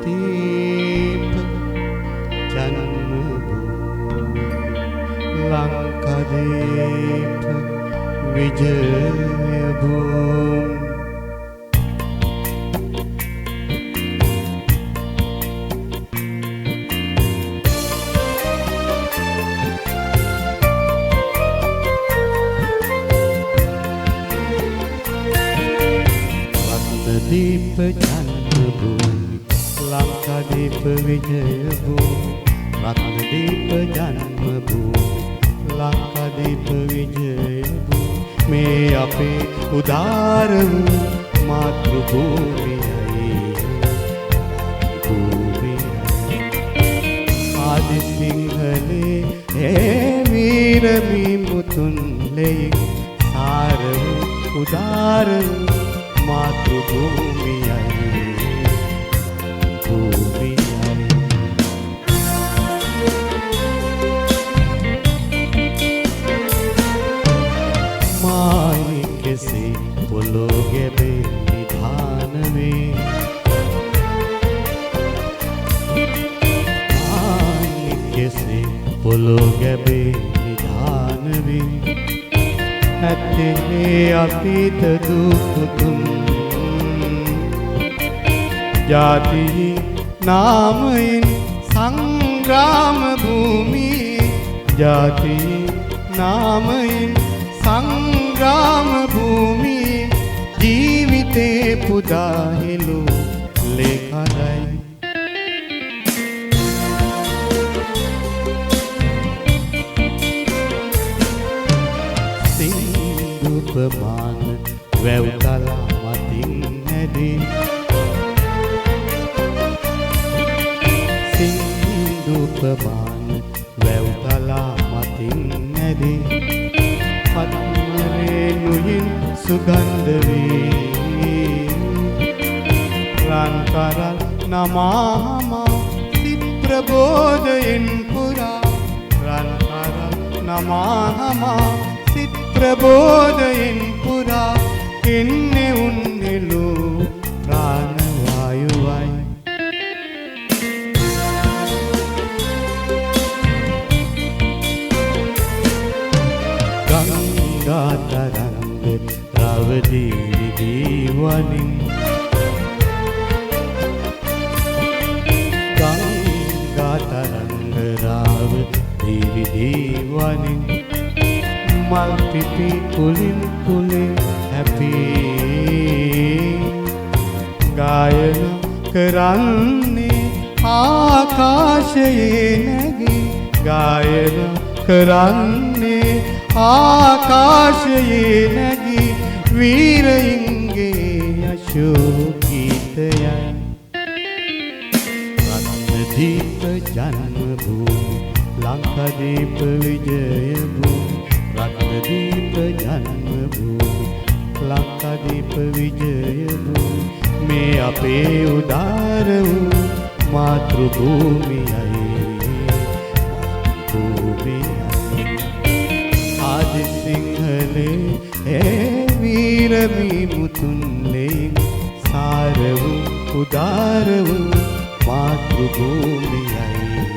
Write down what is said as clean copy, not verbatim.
රත්නදීප ජන්මභූමි ලංකාදීප විජයභූමි දීප ජන්මභූමි ලංකාදීප විජයභූමි රත්නදීප ජන්මභූමි ලංකාදීප විජයභූමි මේ අපේ උදාර වූ මාතෘභූමියයි භූමියයි ආදි සිංහලේ ඒ වීර මිමුතුන් ලෙයින් සාර වූ උදාර වූ මාතෘභූමියයි භූමියයි මායි කෙසේ පොළොව ගැබේ නිධාන වේ මායි කෙසේ පොළොව ගැබේ නිධාන වේ ඇත්තේ අතීත දුක්තුන් ජාති නාමයෙන් සංග්‍රාම භූමි ජාති නාමයෙන් සංග්‍රාම භූමි ජීවිතේ පුදා හෙළු ලේඛනයි සින්දුපමාන වැව් තලා මතින් නැදී සින්දුපමාන වැව් තලා මතින් නැදී පත්මරේනුයින් සුගන්ධ වේ රන් කරල් නමාහමා සිත් ප්‍රබෝධයෙන් පුරා රන් කරල් නමාහමා සිත් ප්‍රබෝධයෙන් පුරා එන්නේ උන්නෙලු ප්‍රාණවායුවයි ගංගා තරංග රවදී දීවනින් ගංගා තරංග රවදී දීවනින් මල් පිපි කුලින් කුලේ හැපී ගායන කරන්නේ ආකාශයේ නැගී ගායන කරන්නේ ආකාශයේ නැගී වීරයින්ගේ අශෝකීතයයි රත්නදීප ජන්මභූමි ලංකාදීප විජයභූමි රත්නදීප ජන්මභූමි ලංකාදීප විජයභූමි මේ අපේ උදාර වූ මාතෘභූමියයි භූමියයි ආදි සිංහලේ ඒ වීර මිමුතුන් ලෙයින් සාර වූ උදාර වූ මාතෘභූමියයි